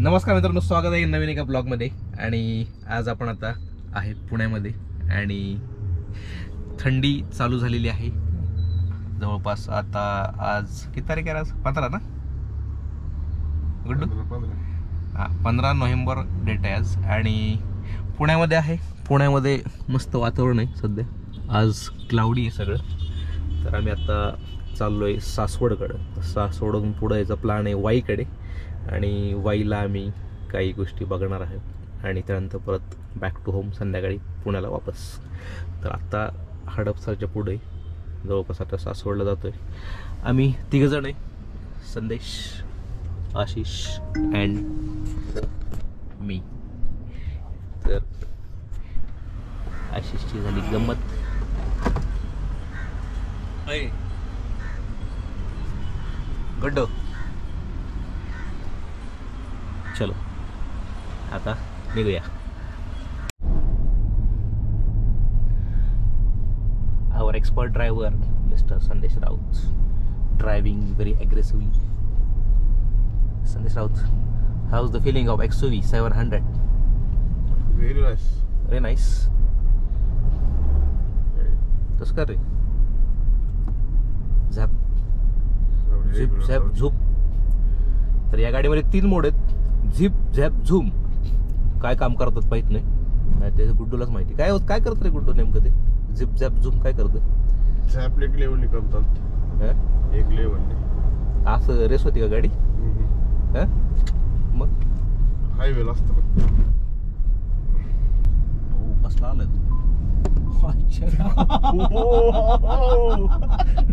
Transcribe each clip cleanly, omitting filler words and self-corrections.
नमस्कार मित्रांनो, स्वागत आहे नवीन एका ब्लॉगमध्ये. आणि आज आपण आता आहे पुण्यामध्ये आणि थंडी चालू झालेली आहे जवळपास. आता आज किती तारीख आहे? आज 15 ना गुड्डू? 15 नोव्हेंबर डेट आहे आज. आणि पुण्यामध्ये आहे. पुण्यामध्ये मस्त वातावरण आहे सध्या. आज क्लाउडी आहे सगळं. तर आम्ही आता चाललो आहे सासवडकडं. सासवडून पुढं यायचा प्लॅन आहे वाईकडे. आणि वाईला आम्ही काही गोष्टी बघणार आहोत आणि त्यानंतर परत बॅक टू होम संध्याकाळी पुण्याला वापस. तर आता हडपसरच्या पुढे जवळपास आता सासवडला जातो आहे. आम्ही तिघंजण आहे, संदेश, आशिष अँड मी. तर आशिषची झाली गंमत. गड्डो चलो आता निघूया. आवर एक्सपर्ट ड्रायव्हर मिस्टर संदेश Raut driving very aggressively. Sandesh Raut, how is the feeling of XUV 700? Very nice. Very nice. तसं कर रे. झॅप झिप झॅप झूप. तर या गाडीमध्ये 3 मोड आहेत, झिप झॅप झूम. काय काम करतात माहित नाही, ते गुड्डूलाच माहिती. काय करत रे गुड्डू नेमकं ते झिप झॅप झूम काय करतं? झॅप एक लेवल निघतात, एक लेवल. असं रेस होती का गाडी? मग हायवेला असतं. कसला आलं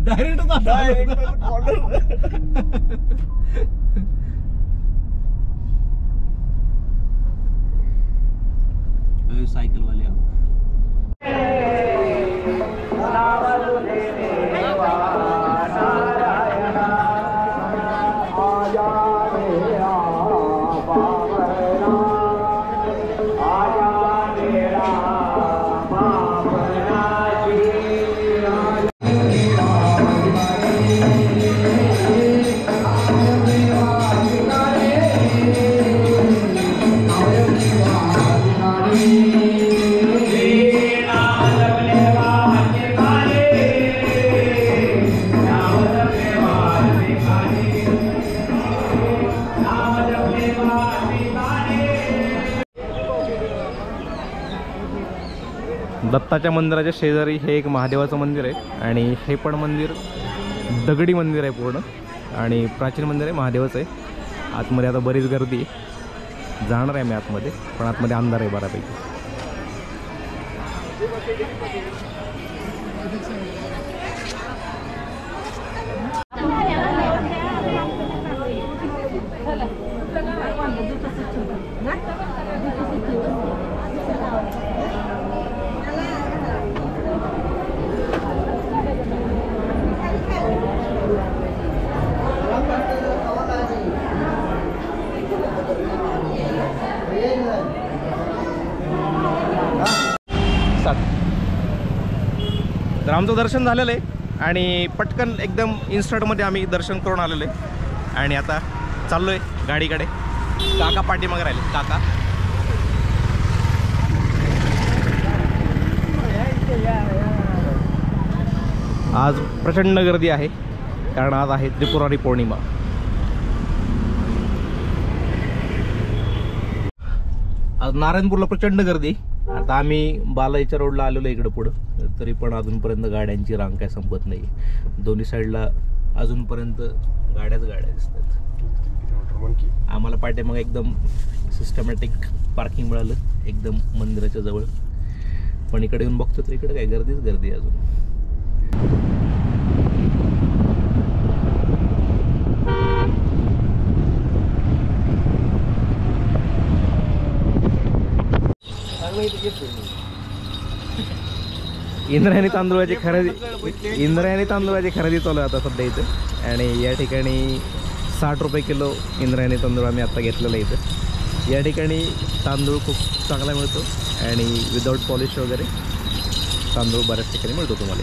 डायरेक्ट सायकल वाले. दत्ताच्या मंदिराच्या शेजारी हे एक महादेवाचं मंदिर आहे. आणि हे पण मंदिर दगडी मंदिर आहे पूर्ण. आणि प्राचीन मंदिर आहे, महादेवाचं आहे. आतमध्ये आता बरीच गर्दी आहे. जाणार आहे मी आतमध्ये, पण आतमध्ये अंधार आहे बऱ्यापैकी. तर आमचं दर्शन झालेलं आहे आणि पटकन एकदम इन्स्टंटमध्ये आम्ही दर्शन करून आलेलो आहे. आणि आता चाललो आहे गाडीकडे. काका पाठीमागे राहिले. काका आज प्रचंड गर्दी आहे, कारण आज आहे त्रिपुरारी पौर्णिमा. आज नारायणपूरला प्रचंड गर्दी. आता आम्ही बालाईच्या रोडला आलेलो इकडं पुढं, तरी पण अजूनपर्यंत गाड्यांची रांग काय संपत नाही. दोन्ही साईडला अजूनपर्यंत गाड्याच गाड्या दिसतात. आम्हाला पाठीमाग एकदम सिस्टमॅटिक पार्किंग मिळालं एकदम मंदिराच्या जवळ. पण इकडे येऊन बघतो तर इकडे काय गर्दीच गर्दी आहे अजून. इंद्रायणी तांदूळाची खरेदी चालू आहे आता सध्या इथं. आणि या ठिकाणी 60 रुपये किलो इंद्रायणी तांदूळ आम्ही आता घेतलेला आहे इथं. या ठिकाणी तांदूळ खूप चांगला मिळतो आणि विदाऊट पॉलिश वगैरे तांदूळ बऱ्याच ठिकाणी मिळतो तुम्हाला.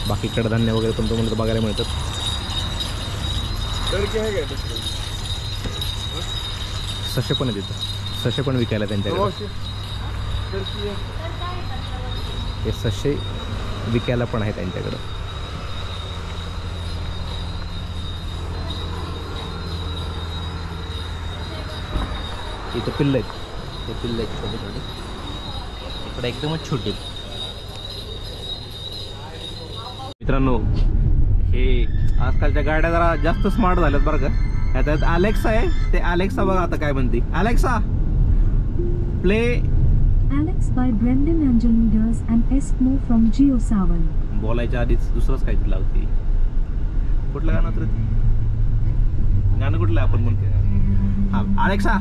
बाकी कडधान्य वगैरे पण तुम्हाला बघायला मिळतात. सशे पण आहेत तिथं, सशे पण विकायला त्यांच्याकडे. हे सशे विकायला पण आहे त्यांच्याकडं. इथं पिल्लं आहेत, ते पिल्लं आहेत छोटे छोटे, इकडे एकदमच छोटे. मित्रांनो, हे आजकालच्या गाड्या जरा जास्त स्मार्ट झाल्यात बरं का. त्यात अलेक्सा आहे, ते अलेक्सा बघा आता काय म्हणते. Alexa play Alex by Brendan Angelides and Eskimo from Geo7. बोलायच्या आधीच दुसरंच काहीतरी लावते. कुठलं गाणं तर गाणं कुठलं आपण म्हणतो. हा, अलेक्सा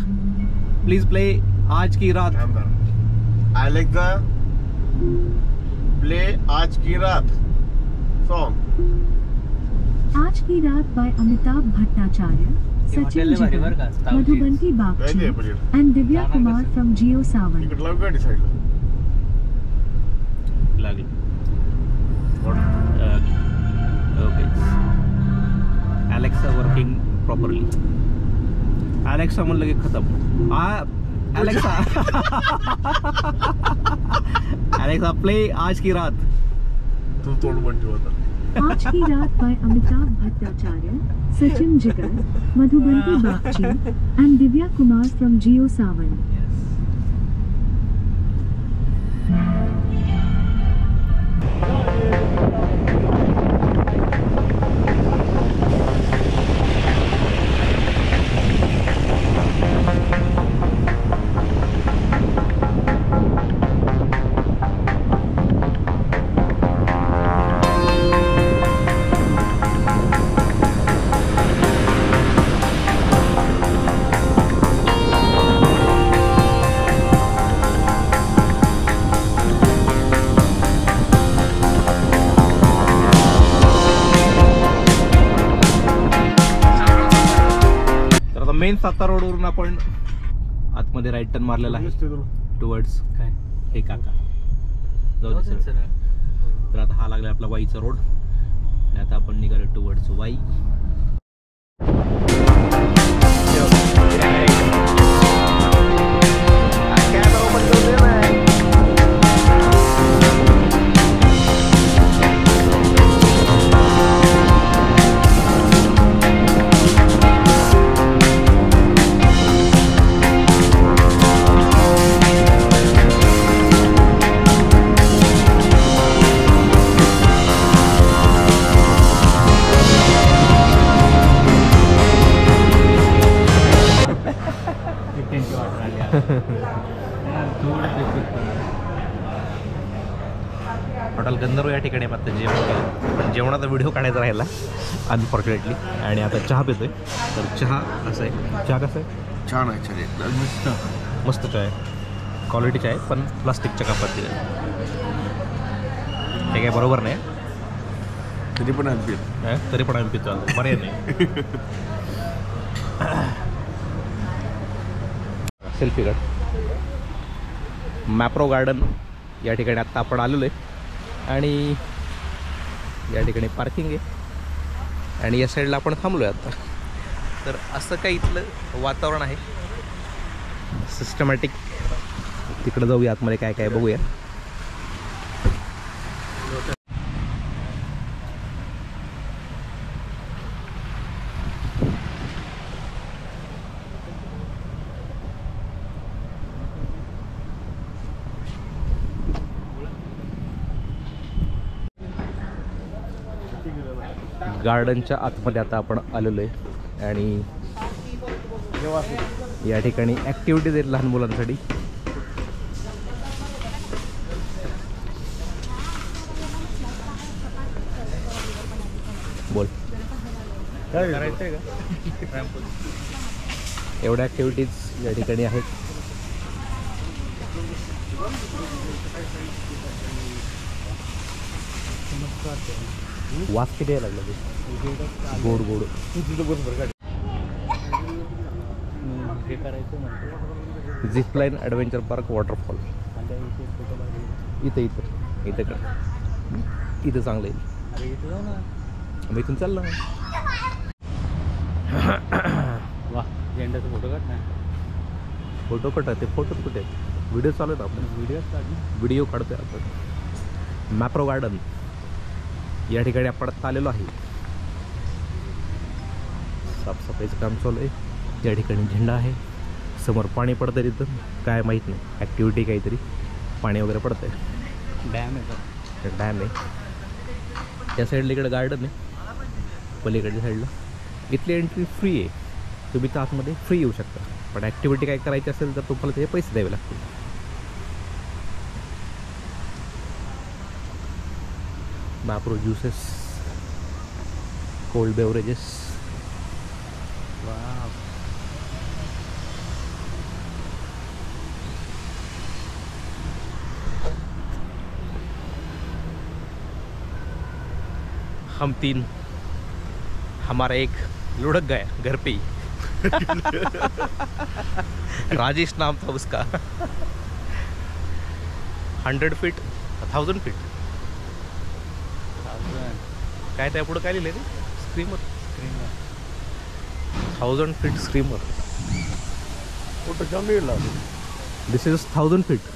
प्लीज प्ले आज की रात. Alexa, play आज की रात song. आज की रात by Amitabh Bhattacharya, Sachin Jigar, Madhubanti Bagchi, and Divya Kumar from Geo7. इकडे लाव गाडी साईडला. लागली. Okay. Alexa working properly. Alexa म्हणलं की खतम. अलेक्सा अलेक्सा प्ले आज की रात. तू तोंड पण ठेव आता. आज की रात by Amitabh Bhattacharya, Sachin Jigar, Madhubanti Bagchi, and Divya Kumar from Geo7. Main Satara रोडवरून आपण आतमध्ये राईट टर्न मारलेला आहे टुवर्ड्स काय हे काका जाऊ दे सर. तर आता हा लागला आपला वाईचा रोड आणि आता आपण निघालो टुवर्ड्स वाई. हॉटेल गंधर्व या ठिकाणी आता जेवण केलं, पण जेवणाचा व्हिडिओ काढायचा राहिला अनफॉर्च्युनेटली. आणि आता चहा पितोय. तर चहा असं आहे, चहा कसं आहे? छान आहे, छान मस्त मस्त चहा आहे, क्वालिटी चहा आहे, पण प्लास्टिकच्या कपात दिलं ते काय बरोबर नाही. तरी पण आम्ही तरी पण आम्ही पितो, पर्याय नाही. सेल्फी काढ. मॅप्रो गार्डन या ठिकाणी आत्ता आपण आलेलो आहे आणि या ठिकाणी पार्किंग आहे आणि या साईडला आपण थांबलो आहे आत्ता. तर असं काही इथलं वातावरण आहे सिस्टमॅटिक. तिकडं जाऊया आतमध्ये काय काय बघूया. गार्डनच्या आतमध्ये आता आपण आलेलो आहे आणि या ठिकाणी ॲक्टिव्हिटीज आहेत लहान मुलांसाठी. बोल काय करायचंय का? एवढ्या ॲक्टिव्हिटीज या ठिकाणी आहेत. वास किती यायला लागला ते गोड गोड. हे करायचं म्हणतो झिपलाईन ॲडव्हेंचर पार्क वॉटरफॉल इथं इथं इथं का इथं चांगलं येईल. अरे इथं जाऊ ना, मग इथून चाललं वा झेंड्याचा फोटो काढ ना. फोटो कुठं आहे? ते फोटो कुठे आहेत? व्हिडिओ चालू आहेत आपण व्हिडिओ काढतोय आपण. मॅप्रो गार्डन या ठिकाणी आपण आता आलेलो आहे. साफसफाईचं काम चालू आहे. या ठिकाणी झेंडा आहे. समोर पाणी पडतं तिथं काय माहीत नाही. ॲक्टिव्हिटी काहीतरी पाणी वगैरे पडतं आहे. डॅम आहे का? डॅम आहे. त्या साईडला इकडे गार्डन आहे. पलीकडच्या साईडला इथली एंट्री फ्री आहे. तुम्ही तर आतमध्ये फ्री येऊ शकता. पण ॲक्टिव्हिटी काय करायची असेल तर तुम्हाला त्याचे पैसे द्यावे लागतील. Mapro juices, cold beverages. हम तीन, हमारा एक लुढ़क गया घर पे ही. राजेश नाम था उसका. 100 फीट 1000 फीट काय त्या पुढं काय लिहिलं रे? स्क्रीमर. 1000 feet screamer. कुठं जमीन this is 1000 feet.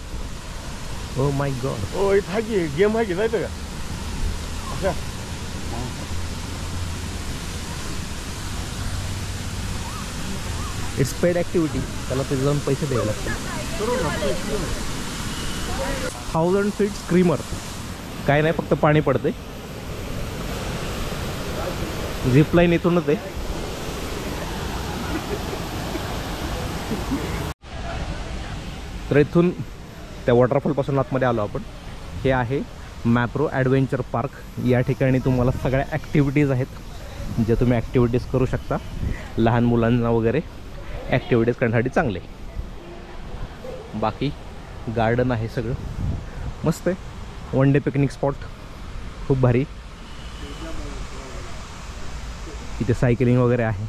Oh my God. ओ इथं आहे की गेम आहे की जायचं का? अच्छा इट्स पेड ॲक्टिव्हिटी. त्याला ते जाऊन पैसे द्यावे लागतील. 1000 फीट स्क्रीमर. काय नाही फक्त पाणी पडते. झिप लाईन इथूनच आहे. तर इथून त्या वॉटरफॉलपासून आतमध्ये आलो आपण. हे आहे मॅप्रो ॲडव्हेंचर पार्क. या ठिकाणी तुम्हाला सगळ्या ॲक्टिव्हिटीज आहेत ज्या तुम्ही ॲक्टिव्हिटीज करू शकता. लहान मुलांना वगैरे ॲक्टिव्हिटीज करण्यासाठी चांगले. बाकी गार्डन आहे सगळं मस्त आहे. वन डे पिकनिक स्पॉट खूप भारी. इथे सायकलिंग वगैरे आहे.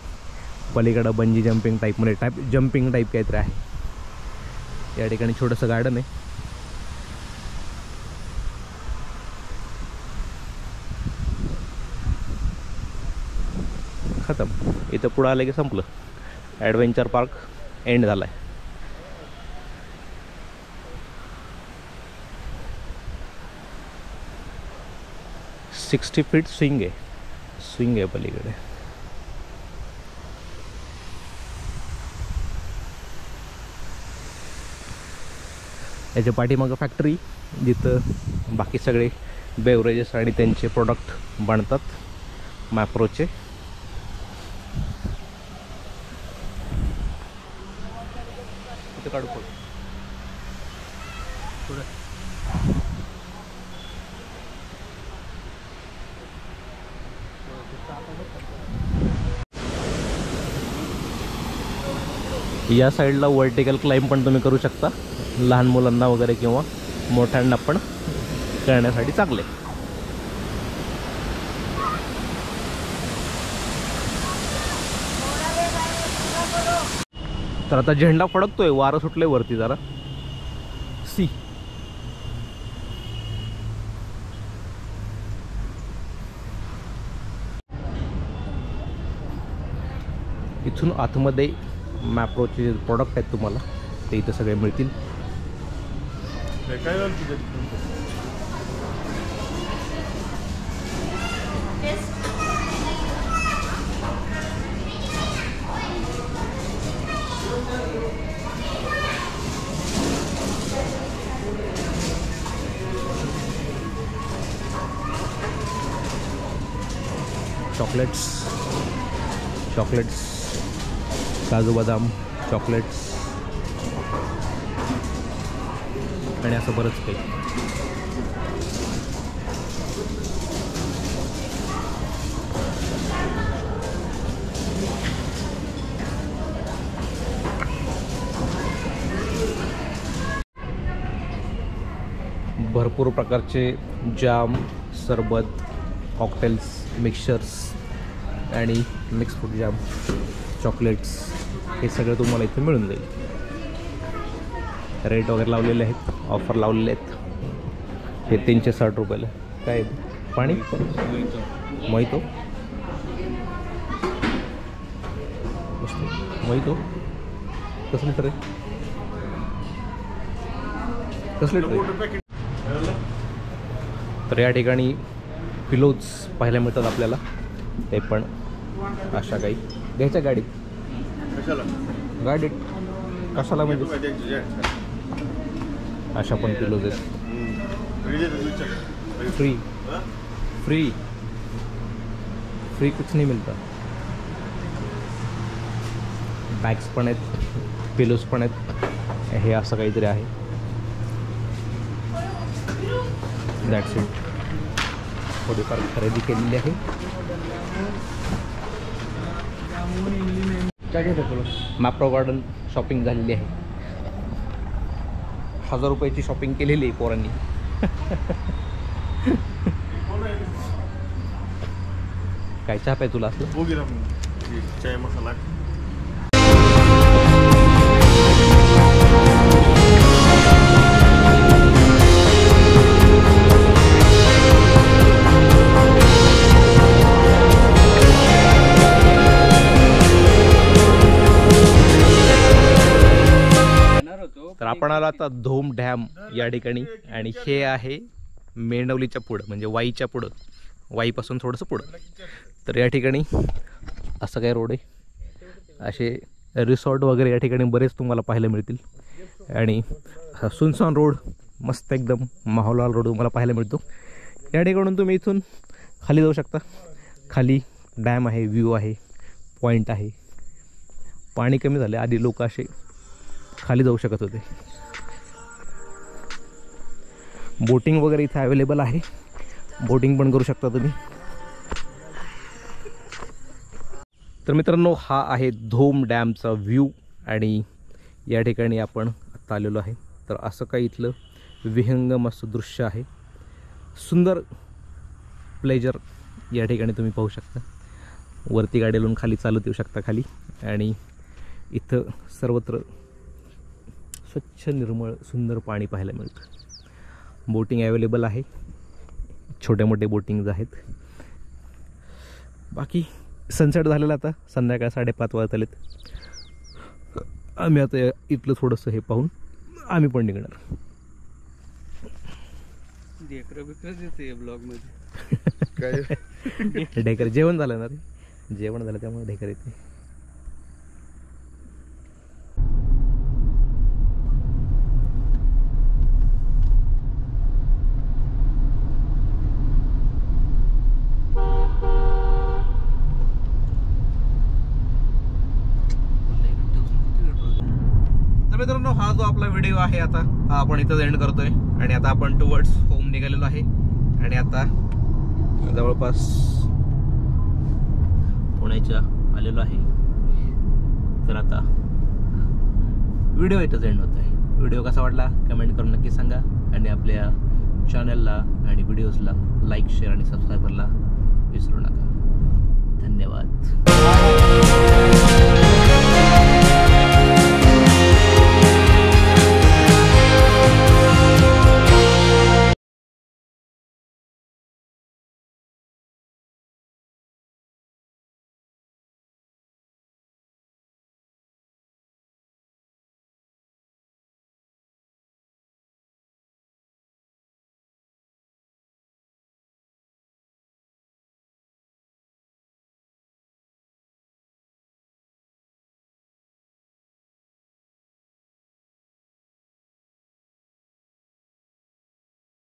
पलीकडं बंजी जम्पिंग टाईपमध्ये जम्पिंग टाईप काहीतरी आहे. या ठिकाणी छोटंसं गार्डन आहे. खतम. इथं पुढं आलं की संपलं. ॲडव्हेंचर पार्क एंड झाला आहे. $60 फीट स्विंग आहे पलीकडे. याच्या पाठीमागं फॅक्टरी जिथं बाकी सगळे बेवरेजेस आणि त्यांचे प्रोडक्ट बनतात मॅप्रोचे. इथं काढू पड. या साईडला वर्टिकल क्लाइंब पण तुम्ही करू शकता. लहान मुलांना वगैरे किंवा मोठ्यांना पण करण्यासाठी चांगले. तर आता झेंडा फडकतोय. वारं सुटले वरती जरा. सी इथून आतमध्ये मॅप्रोचे जे प्रोडक्ट आहेत तुम्हाला ते इथं सगळे मिळतील. काय झालं तुझ्या? चॉकलेट्स, काजू बदाम चॉकलेट्स आणि असं बरंच काही. भरपूर प्रकारचे जाम, सरबत, कॉकटेल्स, मिक्सचर्स आणि मिक्स फ्रूट जाम, चॉकलेट्स हे सगळं तुम्हाला इथे मिळून जाईल. रेट वगैरे लावलेले आहेत. ऑफर लावलेले आहेत. हे 360 रुपयाला. काय पाणी मोहितो मोहितो कसं लिटर आहे? कसले तर या ठिकाणी पिलोज पाहायला मिळतात आपल्याला, ते पण अशा काही घ्यायच्या गाडीत कशाला म्हणजे अशा पण पिलोज आहेत. फ्री फ्री फ्री कुछ नहीं मिलता. बॅग्स पण आहेत, पिलोज पण आहेत. हे असं काहीतरी आहे. That's it. थोडीफार खरेदी केलेली आहे. काय घ्यायचं तुला? मॅप्रो गार्डन शॉपिंग झालेली आहे. 1000 रुपयाची शॉपिंग केलेली आहे पोरांनी. काय चहा पाय तुला असलं? चाय मसाला. तर आपण आलो आता धोम डॅम या ठिकाणी, आणि हे आहे मेंढवलीच्या पुढं, म्हणजे वाईच्या पुढं, वाईपासून थोडंसं पुढं. तर या ठिकाणी असं काय रोड आहे. असे रिसॉर्ट वगैरे या ठिकाणी बरेच तुम्हाला पाहायला मिळतील. आणि सुनसान रोड, मस्त एकदम माहोलाल रोड तुम्हाला पाहायला मिळतो. या ठिकाणून तुम्ही इथून खाली जाऊ शकता. खाली डॅम आहे, व्ह्यू आहे, पॉईंट आहे. पाणी कमी झाले, आधी लोक असे खाली जाऊ शकत होते. बोटिंग वगैरे इथे अवेलेबल आहे, बोटिंग पण करू शकता तुम्ही. तर मित्रांनो, हा आहे धोम डॅमचा व्ह्यू, आणि या ठिकाणी आपण आत्ता आलेलो आहे. तर असं काही इथलं विहंगम असं दृश्य आहे. सुंदर प्लेजर या ठिकाणी तुम्ही पाहू शकता. वरती गाडी लावून खाली चालत येऊ शकता खाली, आणि इथं सर्वत्र स्वच्छ निर्मळ सुंदर पाणी पाहायला मिळतं. बोटिंग अवेलेबल आहे, छोटे मोठे बोटिंग्ज आहेत. बाकी सनसेट झालेला, आता संध्याकाळ 5:30 वाजत आलेत. आम्ही आता इथलं थोडंसं हे पाहून आम्ही पण निघणार. ढेकर जेवण झालं ना रे, जेवण झालं त्यामुळे ढेकर येते. तर मित्रांनो, हा जो आपला व्हिडिओ आहे आता हा आपण इथंच एंड करतोय. आणि आता आपण टुवर्ड्स होम निघालेलो आहे, आणि आता जवळपास पुण्याच्या आलेलो आहे. तर आता व्हिडिओ इथंच एंड होत आहे. व्हिडिओ कसा वाटला कमेंट करून नक्की सांगा, आणि आपल्या चॅनलला आणि व्हिडिओजला लाईक, शेअर आणि सबस्क्राईब करायला विसरू नका. धन्यवाद.